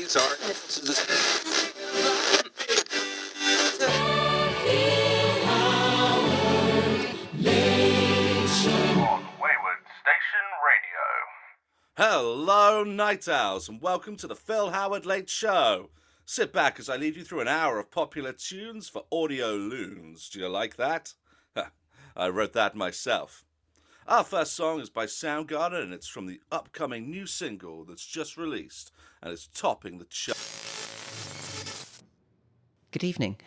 Sorry. On Wayward Station Radio. Hello, Night Owls, and welcome to the Phil Howard Late Show. Sit back as I lead you through an hour of popular tunes for audio loons. Do you like that? I wrote that myself. Our first song is by Soundgarden, and it's from the upcoming new single that's just released, and it's topping the chart. Good evening.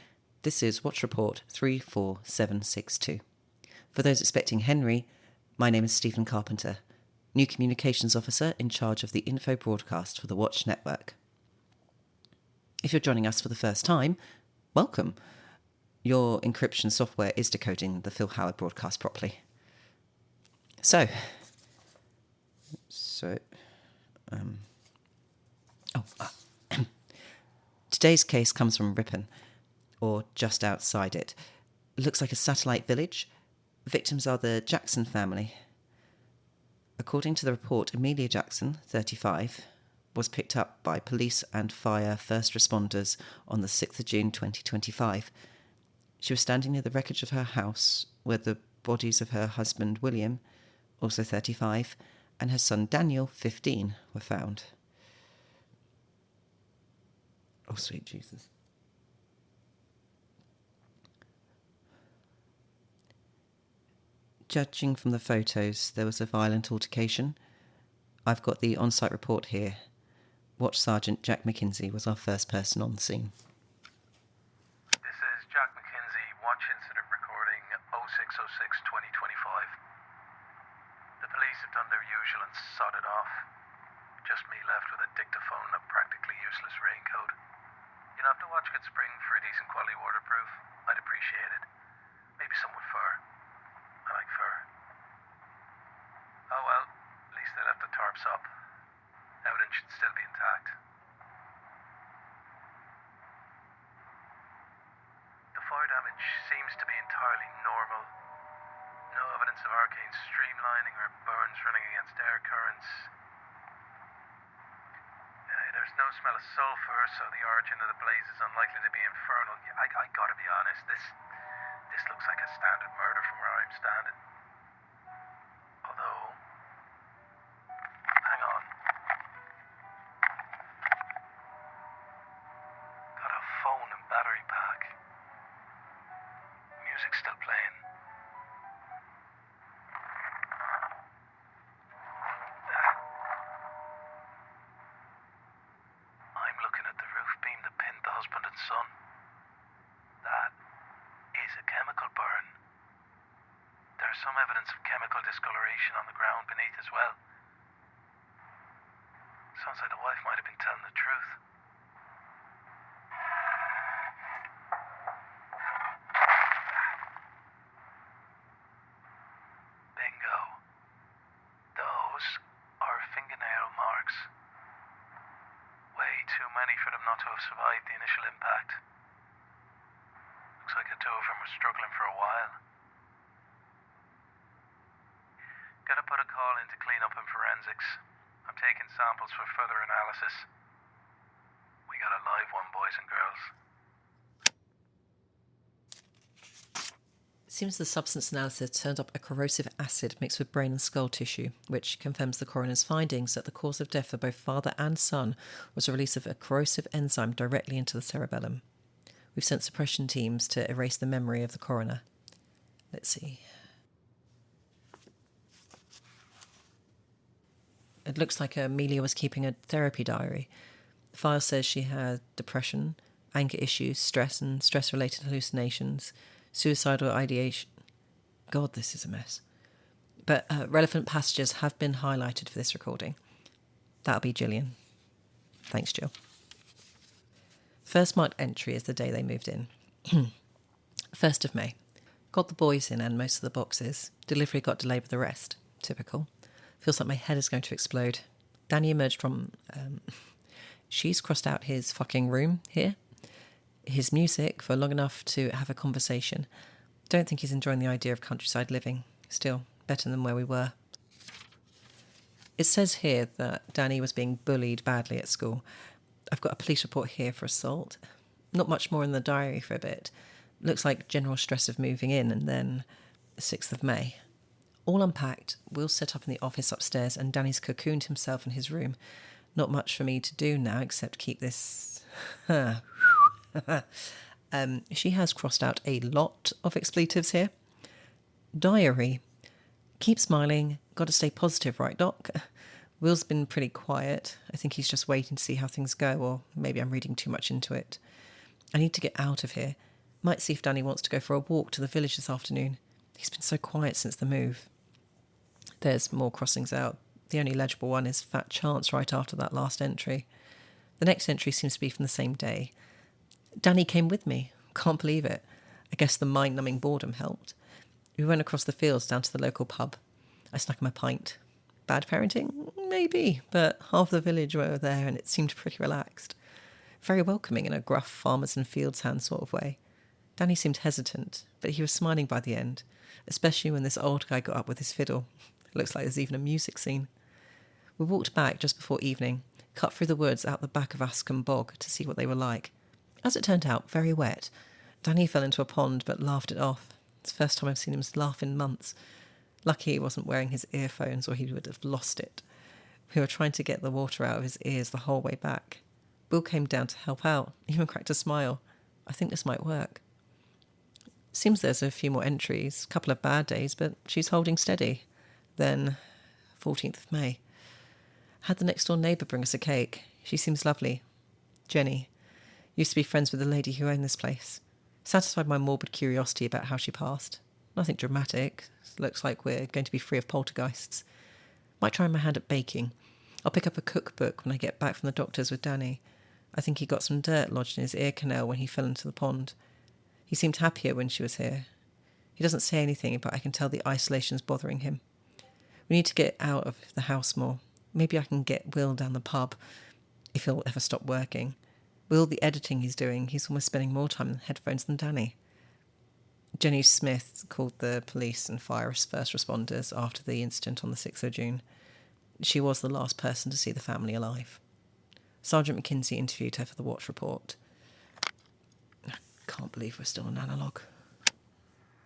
This is Watch Report 34762. For those expecting Henry, my name is Stephen Carpenter, new communications officer in charge of the info broadcast for the Watch Network. If you're joining us for the first time, welcome. Your encryption software is decoding the Phil Howard broadcast properly. Today's case comes from Ripon, or just outside it. Looks like a satellite village. Victims are the Jackson family. According to the report, Amelia Jackson, 35, was picked up by police and fire first responders on the 6th of June 2025. She was standing near the wreckage of her house where the bodies of her husband, William, also 35, and her son, Daniel, 15, were found. Oh, sweet Jesus. Judging from the photos, there was a violent altercation. I've got the on-site report here. Watch Sergeant Jack McKinsey was our first person on the scene. This is Jack McKinsey, watch incident recording 0606-2025. The police have done their usual and sodded off. Just me left with a dictaphone and a practically useless raincoat. You know, if the watch could spring for a decent quality waterproof, I'd appreciate it. Maybe some with fur. I like fur. Oh well, at least they left the tarps up. Evidence should still be intact. The fire damage seems to be entirely normal. No evidence of arcane streamlining or burns running against air currents. There's no smell of sulfur, so the origin of the blaze is unlikely to be infernal. I gotta be honest, this looks like a standard murder from where I'm standing. Although, hang on. Got a phone and battery pack. Music's still playing. I'm looking at the roof beam that pinned the husband and son. That is a chemical burn. There's some evidence of chemical discoloration on the ground beneath as well. Sounds like the wife might have been telling the truth. Bingo. Those are fingernail marks. Way too many for them not to have survived the initial impact. Looks like the two of them were struggling for a while. Gotta put a call in to clean up in forensics. I'm taking samples for further analysis. We got a live one, boys and girls. It seems the substance analysis turned up a corrosive acid mixed with brain and skull tissue, which confirms the coroner's findings that the cause of death for both father and son was a release of a corrosive enzyme directly into the cerebellum. We've sent suppression teams to erase the memory of the coroner. Let's see. It looks like Amelia was keeping a therapy diary. The file says she had depression, anger issues, stress and stress-related hallucinations, suicidal ideation. God, this is a mess. But relevant passages have been highlighted for this recording. That'll be Gillian. Thanks, Jill. First marked entry is the day they moved in. 1st of May. Got the boys in and most of the boxes. Delivery got delayed with the rest. Typical. Feels like my head is going to explode. Danny emerged from... she's crossed out his fucking room here. His music for long enough to have a conversation. Don't think he's enjoying the idea of countryside living. Still, better than where we were. It says here that Danny was being bullied badly at school. I've got a police report here for assault. Not much more in the diary for a bit. Looks like general stress of moving in, and then 6th of May. All unpacked, Will's set up in the office upstairs, and Danny's cocooned himself in his room. Not much for me to do now except keep this... she has crossed out a lot of expletives here. Diary. Keep smiling. Got to stay positive, right, Doc? Will's been pretty quiet. I think he's just waiting to see how things go, or maybe I'm reading too much into it. I need to get out of here. Might see if Danny wants to go for a walk to the village this afternoon. He's been so quiet since the move. There's more crossings out. The only legible one is Fat Chance right after that last entry. The next entry seems to be from the same day. Danny came with me. Can't believe it. I guess the mind-numbing boredom helped. We went across the fields down to the local pub. I snuck him a pint. Bad parenting? Maybe, but half the village were there and it seemed pretty relaxed. Very welcoming in a gruff farmers and fields hand sort of way. Danny seemed hesitant, but he was smiling by the end, especially when this old guy got up with his fiddle. Looks like there's even a music scene. We walked back just before evening, cut through the woods out the back of Ascombe Bog to see what they were like. As it turned out, very wet. Danny fell into a pond but laughed it off. It's the first time I've seen him laugh in months. Lucky he wasn't wearing his earphones or he would have lost it. We were trying to get the water out of his ears the whole way back. Will came down to help out, even cracked a smile. I think this might work. Seems there's a few more entries, a couple of bad days, but she's holding steady. Then, 14th of May. Had the next door neighbour bring us a cake. She seems lovely. Jenny. Used to be friends with the lady who owned this place. Satisfied my morbid curiosity about how she passed. Nothing dramatic. Looks like we're going to be free of poltergeists. Might try my hand at baking. I'll pick up a cookbook when I get back from the doctor's with Danny. I think he got some dirt lodged in his ear canal when he fell into the pond. He seemed happier when she was here. He doesn't say anything, but I can tell the isolation's bothering him. We need to get out of the house more. Maybe I can get Will down the pub, if he'll ever stop working. Will, the editing he's doing, he's almost spending more time in headphones than Danny. Jenny Smith called the police and fire first responders after the incident on the 6th of June. She was the last person to see the family alive. Sergeant McKinsey interviewed her for the watch report. I can't believe we're still on analogue.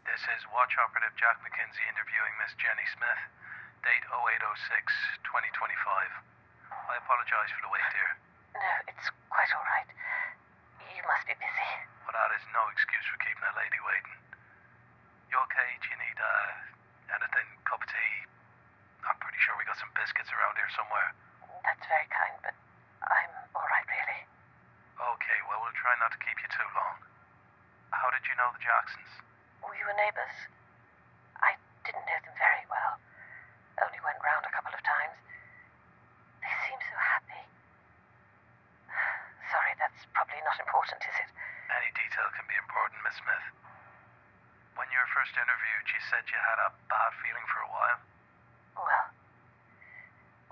This is Watch Operative Jack McKinsey interviewing Miss Jenny Smith. Date 08/06/2025. I apologise for the wait, dear. No, it's quite all right. You must be busy. Well, that is no excuse for keeping a lady waiting. You okay? Do you need, anything? Cup of tea? I'm pretty sure we got some biscuits around here somewhere. That's very kind, but I'm all right, really. Okay, well, we'll try not to keep you too long. How did you know the Jacksons? We were neighbours. I didn't know them very well. Only went round a couple of times. They seem so happy. Sorry, that's probably not important, is it? Any detail can be important, Miss Smith. When you were first interviewed, you said you had a bad feeling for a while. Well,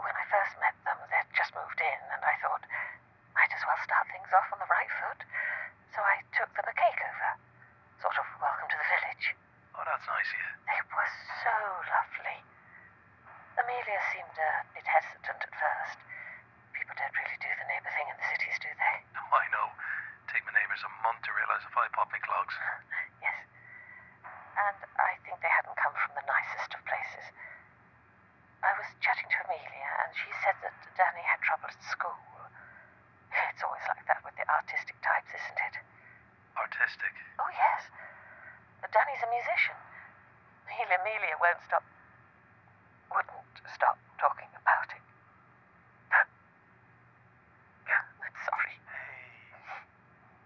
when I first met them, they'd just moved in, and I thought, might as well start things off on the right foot. So I took them a cake over. Sort of welcome to the village. Oh, that's nice of you. They were so lovely. Amelia seemed a bit hesitant at first. People don't really do the neighbour thing in the cities, do they? Oh, I know. Take my neighbours a month to realise if I pop my clogs. Yes. And I think they hadn't come from the nicest of places. I was chatting to Amelia, and she said that Danny had trouble at school. It's always like that with the artistic types, isn't it? Artistic? Oh, yes. Danny's a musician. Amelia wouldn't stop talking about it. I'm sorry.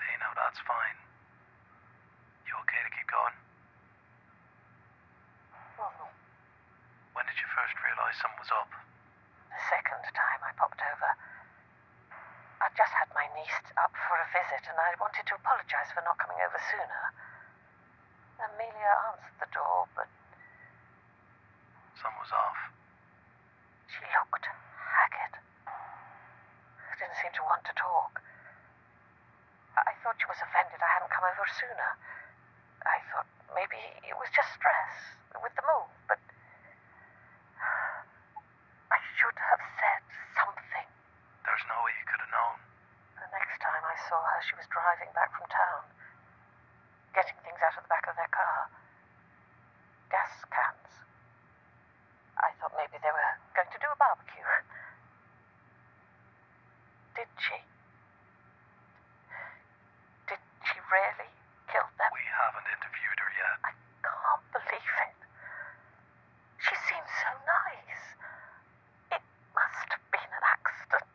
Hey, no, that's fine. You okay to keep going? Oh, When did you first realise something was up? the second time I popped over, I'd just had my niece up for a visit, and I wanted to apologise for not coming over sooner. Amelia answered the door, but Something was off. she looked haggard. Didn't seem to want to talk. I thought she was offended I hadn't come over sooner. I thought maybe it was just stress with the move, but I should have said something. There's no way you could have known. driving back from town, getting things out of the back of their car. Gas cans. I thought maybe they were going to do a barbecue. Did she? Did she really kill them? We haven't interviewed her yet. I can't believe it. She seems so nice. It must have been an accident.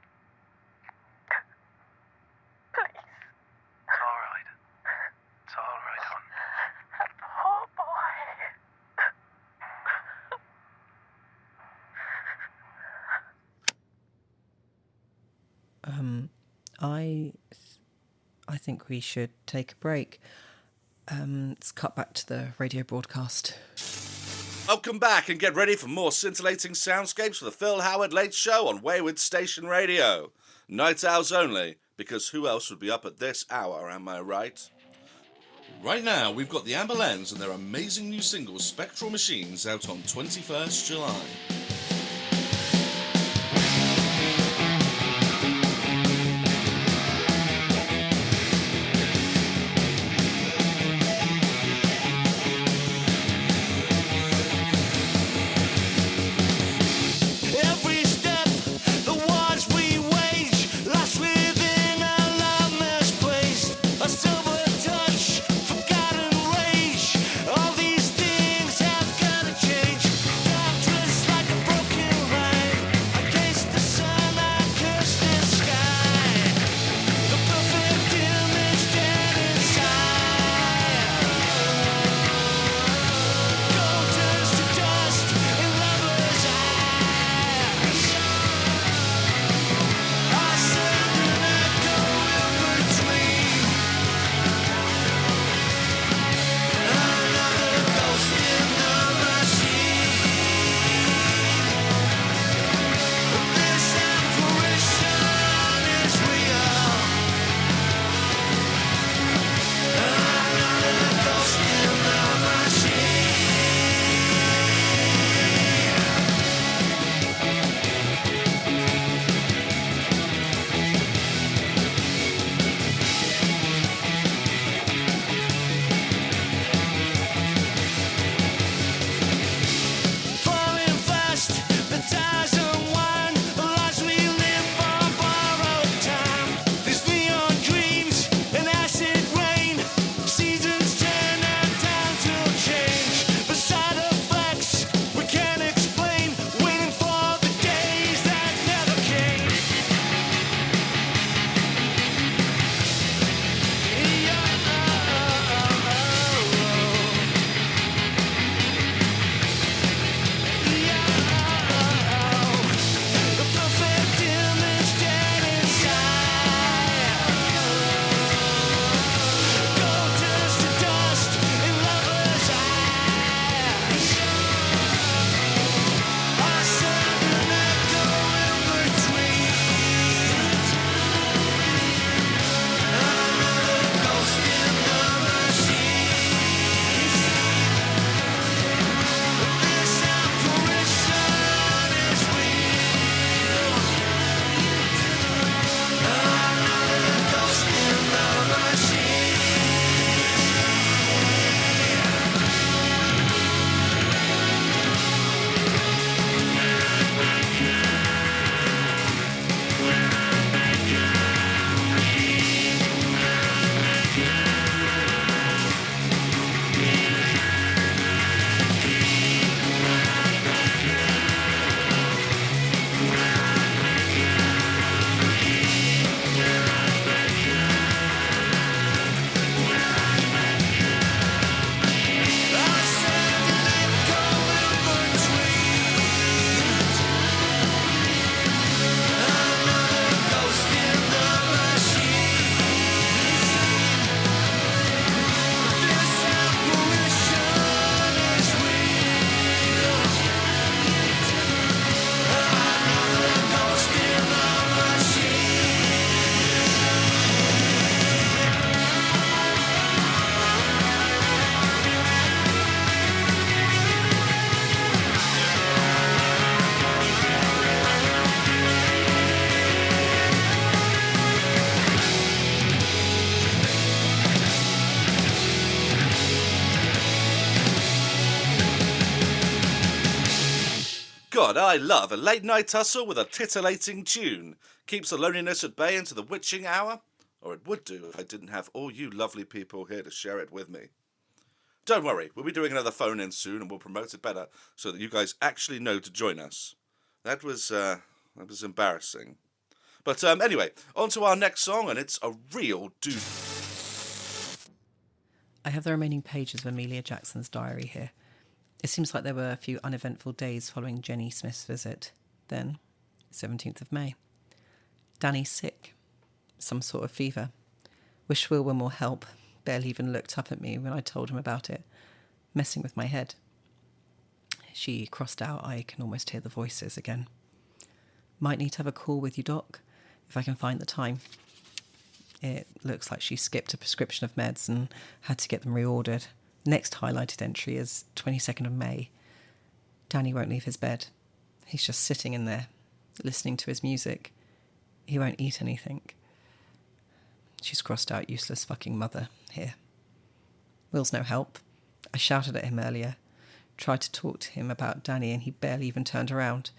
Please. It's all right. It's all right, hon. That poor boy. I think we should take a break. Let's cut back to the radio broadcast. Welcome back and get ready for more scintillating soundscapes for the Phil Howard Late Show on Wayward Station Radio. Night owls only, because who else would be up at this hour, am I right? Right now, we've got the Amberlens and their amazing new single Spectral Machines out on 21st July. Every step, the wars we wage, lost within a loveless place. A silver touch, forgotten rage. All these things have gotta change. Doctrines like a God, I love a late night tussle with a titillating tune. Keeps the loneliness at bay into the witching hour. Or it would do if I didn't have all you lovely people here to share it with me. Don't worry, we'll be doing another phone-in soon and we'll promote it better so that you guys actually know to join us. That was embarrassing. But anyway, on to our next song, and it's a real doozy. I have the remaining pages of Amelia Jackson's diary here. It seems like there were a few uneventful days following Jenny Smith's visit. Then, 17th of May. Danny's sick. Some sort of fever. Wish Will were more help. Barely even looked up at me when I told him about it. Messing with my head. She crossed out, I can almost hear the voices again. Might need to have a call with you, Doc, if I can find the time. It looks like she skipped a prescription of meds and had to get them reordered. Next highlighted entry is 22nd of May. Danny won't leave his bed. He's just sitting in there, listening to his music. He won't eat anything. She's crossed out useless fucking mother here. Will's no help. I shouted at him earlier. Tried to talk to him about Danny and he barely even turned around.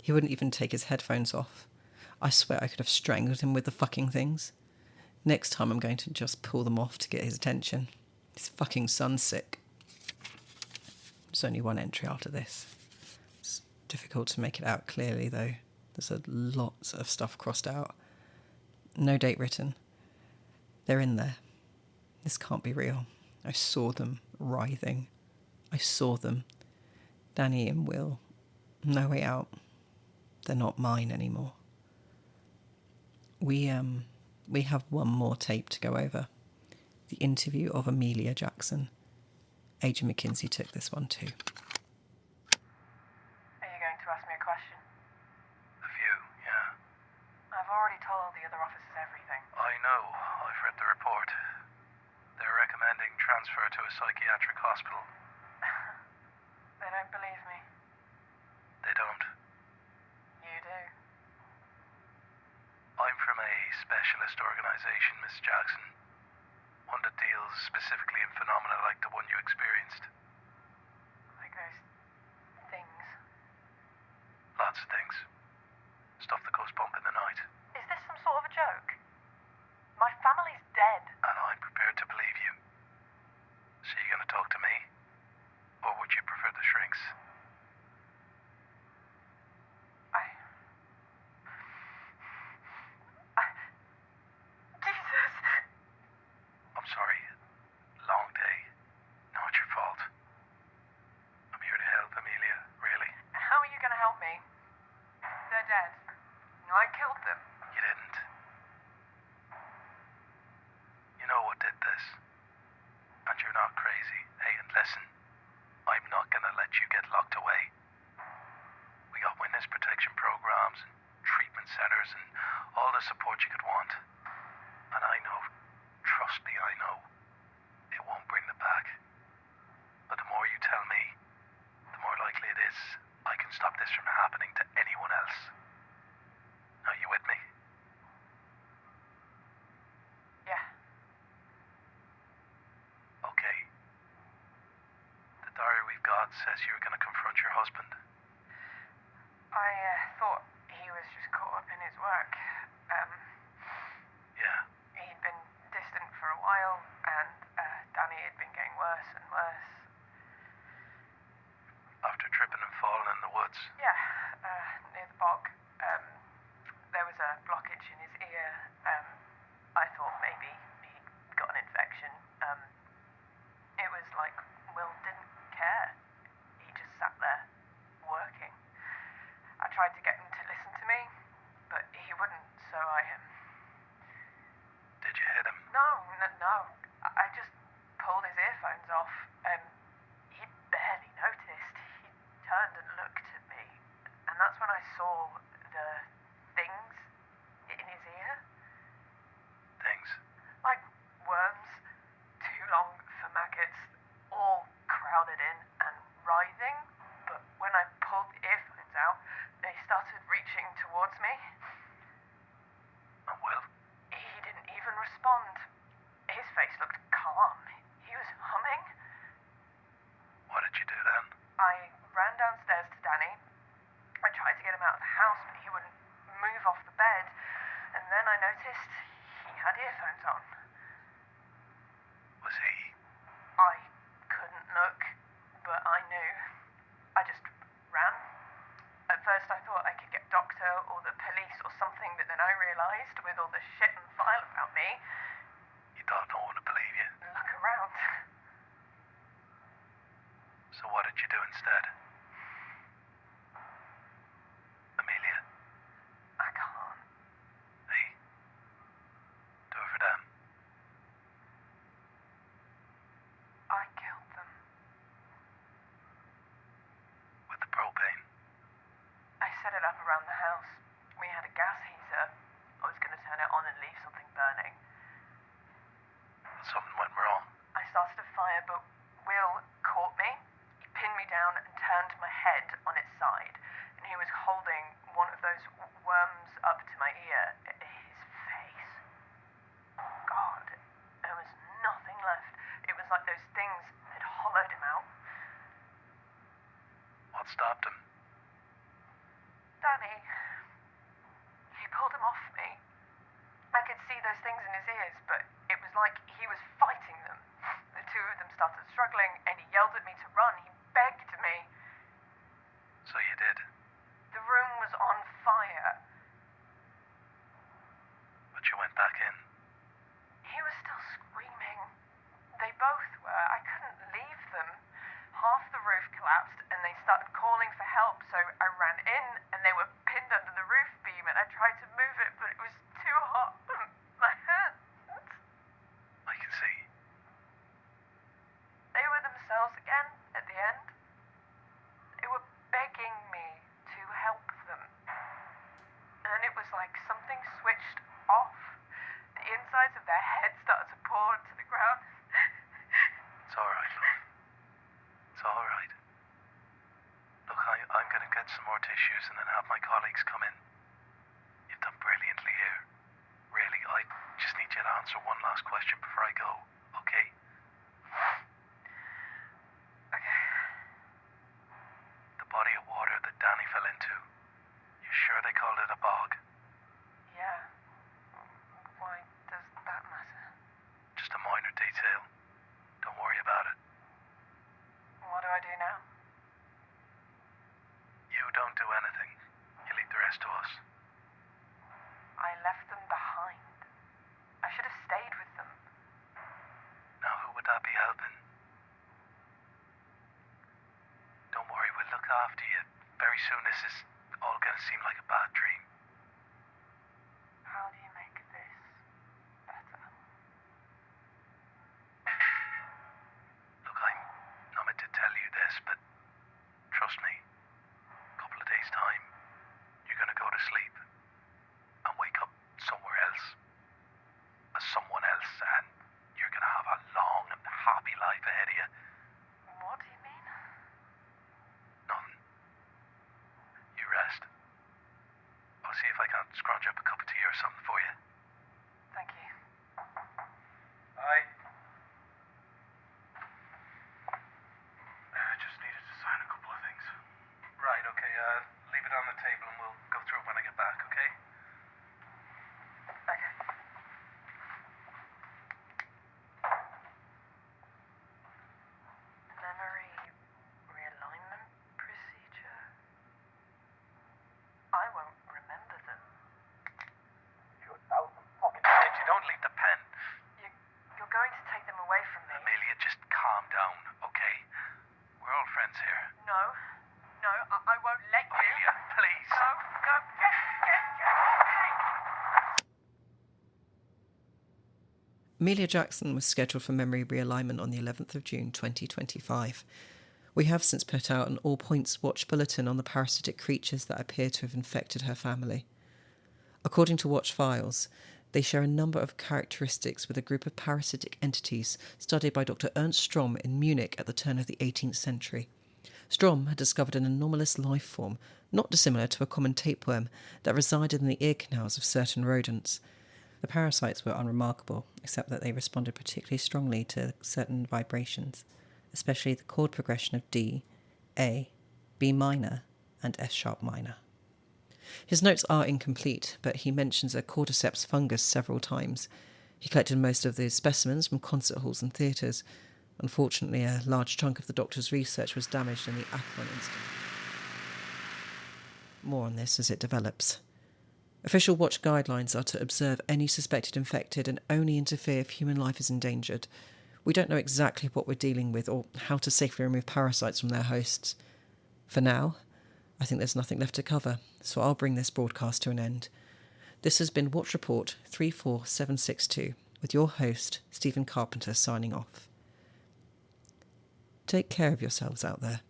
He wouldn't even take his headphones off. I swear I could have strangled him with the fucking things. Next time I'm going to just pull them off to get his attention. His fucking son's sick. There's only one entry after this. It's difficult to make it out clearly, though. There's a lot of stuff crossed out. No date written. They're in there. This can't be real. I saw them writhing. I saw them. Danny and Will. No way out. They're not mine anymore. We have one more tape to go over. The interview of Amelia Jackson. Agent McKinsey took this one too. Are you going to ask me a question? A few, yeah. I've already told the other officers everything. I know. I've read the report. They're recommending transfer to a psychiatric hospital. They don't believe me. They don't. You do. I'm from a specialist organisation, Miss Jackson. One that deals specifically in phenomena like the one you experienced. Like those things. Lots of things. Stuff that goes bump in the night. Is this some sort of a joke? My family's dead. And I'm prepared to believe you. So you gonna talk to me? Or would you prefer the shrinks? Jesus! I'm sorry. Long day. Not your fault. I'm here to help, Amelia. Really. How are you going to help me? They're dead. I killed them. You didn't. You know what did this. And you're not crazy. Hey, and listen. I'm not gonna let you get locked away. We got witness protection programs and treatment centers and all the support you could want. And I know, trust me, I know, it won't bring them back. But the more you tell me, the more likely it is I can stop this from happening to anyone else. Are you with me? Yeah. Okay. The diary we've got says you were going to confront your husband. I thought he was just caught up in his work. Yeah. He'd been distant for a while, and Danny had been getting worse and worse. After tripping and falling in the woods. Yeah, near the bog. There was a blockage in his ear. I thought maybe he'd got an infection. It was like Will didn't care. He just sat there, working. I tried to get him to listen to me, but he wouldn't, so I... Did you hit him? No. I just pulled his earphones off. He barely noticed. He turned and looked at me, and that's when I saw the things in his ear. Things. noticed he had earphones on. Was he? I couldn't look, but I knew. I just ran. At first I thought I could get doctor or the police or something, but then I realised with all the shit and file about me, You thought no one would believe you. look around. So what did you do instead? Amelia, I can't. hey, do it for them. I killed them. With the propane. I set it up around the house. We had a gas heater. I was going to turn it on and leave something burning. Something went wrong. I started a fire, but Will caught me. He pinned me down and turned my head on its side, and he was holding one of those worms up to my ear. His face. God, there was nothing left. It was like those things had hollowed him out. What stopped him? Danny. He pulled him off me. I could see those things in his ears, but it was like he was fighting them. The two of them started struggling, and he yelled at me to run. He begged me. So you did. The room was on fire. But you went back in. He was still screaming. They both were. I couldn't leave them. Half the roof collapsed, and they started calling for help, so I ran in, and they were pinned under the roof beam, and I tried to move it, but it was too hot. My hands. I can see. They were themselves again at the end. They were begging me to help them. And then it was like something switched off. The insides of their heads started to pour into the ground. It's alright, love. It's alright. Look, I'm gonna get some more tissues and then have my colleagues come in. You've done brilliantly here. Really, I just need you to answer one last question before I go, okay? Okay. The body of water that Danny fell into, you sure they called it a bog? Yeah. Why does that matter? Just a minor detail. Don't worry about it. What do I do now? You don't do anything. You leave the rest to us. I left them behind. I should have stayed with them. Now who would that be helping? Don't worry, we'll look after you. Very soon this is all gonna seem like a bad dream. How do you make this better? Look, I'm not meant to tell you this, but trust me, a couple of days' time, you're gonna go to sleep and wake up somewhere else, as someone else, and you're gonna have a long and happy life ahead of you. What do you mean? Nothing. You rest. I'll see if I can't scrounge up a cup of tea or something for you. Thank you. I just needed to sign a couple of things. Right, okay, leave it on the table and we'll go through it when I get back, okay? Okay. Memory realignment procedure? I won't remember them. You're out of fucking head. You don't leave the pen. You're going to take them away from me. Amelia, just calm down, okay? We're all friends here. No, I won't let you. Amelia, please. No, get. Amelia Jackson was scheduled for memory realignment on the 11th of June 2025. We have since put out an all points watch bulletin on the parasitic creatures that appear to have infected her family. According to Watch Files, they share a number of characteristics with a group of parasitic entities studied by Dr. Ernst Strom in Munich at the turn of the 18th century. Strom had discovered an anomalous life form, not dissimilar to a common tapeworm, that resided in the ear canals of certain rodents. The parasites were unremarkable, except that they responded particularly strongly to certain vibrations, especially the chord progression of D, A, B minor, and F sharp minor. His notes are incomplete, but he mentions a cordyceps fungus several times. He collected most of the specimens from concert halls and theatres. Unfortunately, a large chunk of the doctor's research was damaged in the Aquan incident. More on this as it develops. Official watch guidelines are to observe any suspected infected and only interfere if human life is endangered. We don't know exactly what we're dealing with or how to safely remove parasites from their hosts. For now, I think there's nothing left to cover, so I'll bring this broadcast to an end. This has been Watch Report 34762, with your host, Stephen Carpenter, signing off. Take care of yourselves out there.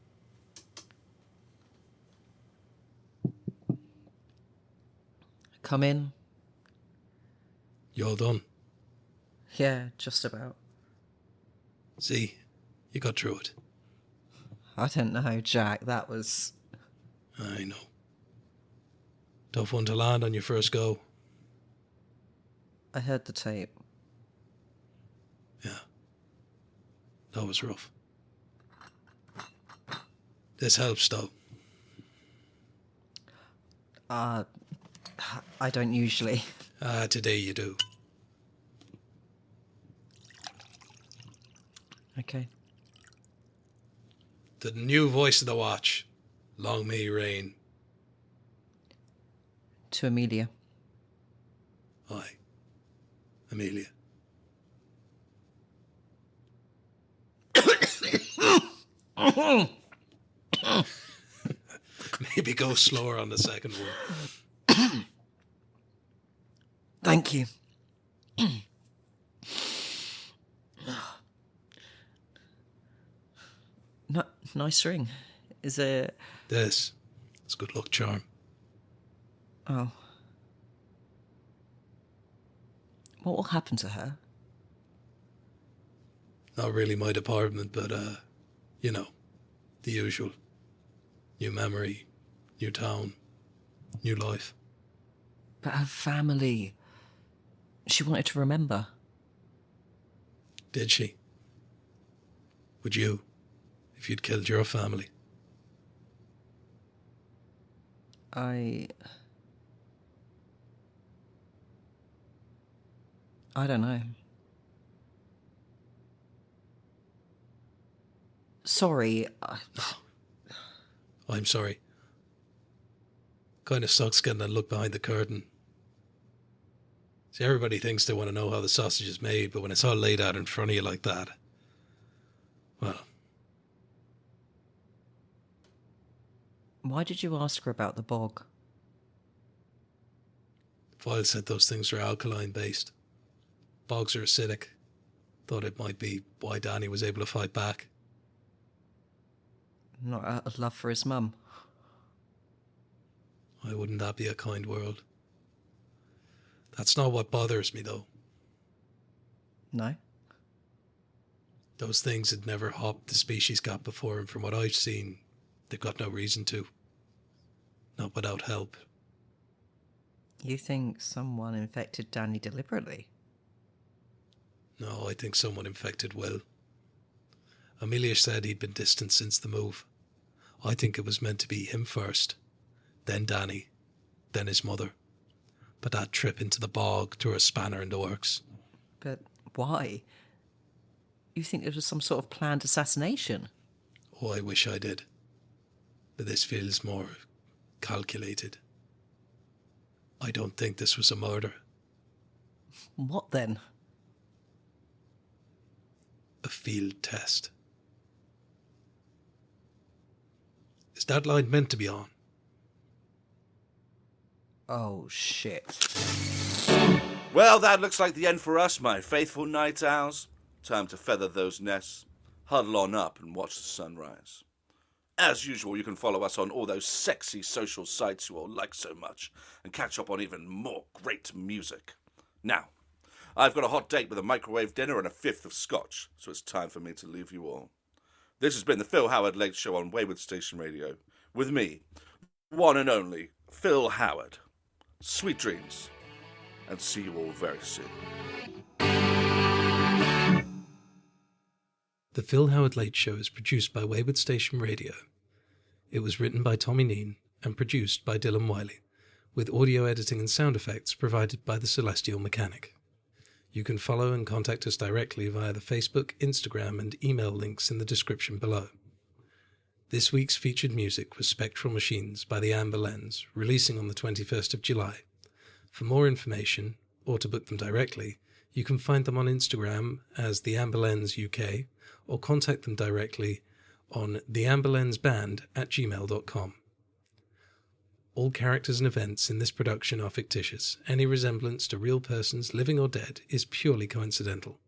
Come in. You all done? Yeah, just about. See, you got through it. I don't know, Jack, that was... I know. Tough one to land on your first go. I heard the tape. Yeah. That was rough. This helps, though. I don't usually. Today you do. Okay. The new voice of the watch. Long may he reign. To Amelia. Aye. Amelia. Maybe go slower on the second one. Thank you. Nice ring. Is it... This. It's good luck charm. Oh. What will happen to her? Not really my department, but, you know, the usual. New memory, new town, new life. But her family... She wanted to remember. Did she? Would you, if you'd killed your family? I don't know. Sorry. I'm sorry. Kind of sucks getting a look behind the curtain. See, everybody thinks they want to know how the sausage is made, but when it's all laid out in front of you like that, well... Why did you ask her about the bog? The file said those things are alkaline-based. Bogs are acidic. Thought it might be why Danny was able to fight back. Not out of love for his mum. Why wouldn't that be a kind world? That's not what bothers me, though. No? Those things had never hopped the species gap before, and from what I've seen, they've got no reason to. Not without help. You think someone infected Danny deliberately? No, I think someone infected Will. Amelia said he'd been distant since the move. I think it was meant to be him first, then Danny, then his mother. But that trip into the bog threw a spanner in the works. But why? You think it was some sort of planned assassination? Oh, I wish I did. But this feels more calculated. I don't think this was a murder. What then? A field test. Is that line meant to be on? Oh, shit. Well, that looks like the end for us, my faithful night owls. Time to feather those nests, huddle on up and watch the sunrise. As usual, you can follow us on all those sexy social sites you all like so much and catch up on even more great music. Now, I've got a hot date with a microwave dinner and a fifth of scotch, so it's time for me to leave you all. This has been the Phil Howard Late Show on Wayward Station Radio, with me, one and only Phil Howard. Sweet dreams, and see you all very soon. The Phil Howard Late Show is produced by Wayward Station Radio. It was written by Tommy Neen and produced by Dylan Wiley, with audio editing and sound effects provided by the Celestial Mechanic. You can follow and contact us directly via the Facebook, Instagram and email links in the description below. This week's featured music was Spectral Machines by the Amber Lens, releasing on the 21st of July. For more information, or to book them directly, you can find them on Instagram as the Amber Lens UK, or contact them directly on theamberlensband@gmail.com. All characters and events in this production are fictitious. Any resemblance to real persons, living or dead, is purely coincidental.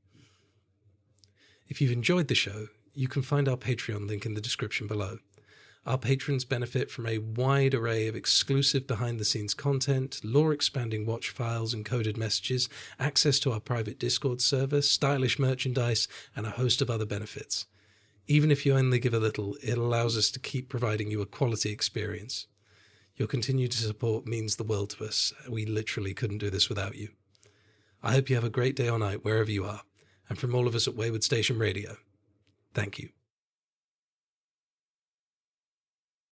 If you've enjoyed the show, you can find our Patreon link in the description below. Our patrons benefit from a wide array of exclusive behind-the-scenes content, lore-expanding watch files and coded messages, access to our private Discord server, stylish merchandise, and a host of other benefits. Even if you only give a little, it allows us to keep providing you a quality experience. Your continued support means the world to us. We literally couldn't do this without you. I hope you have a great day or night wherever you are. And from all of us at Wayward Station Radio, thank you.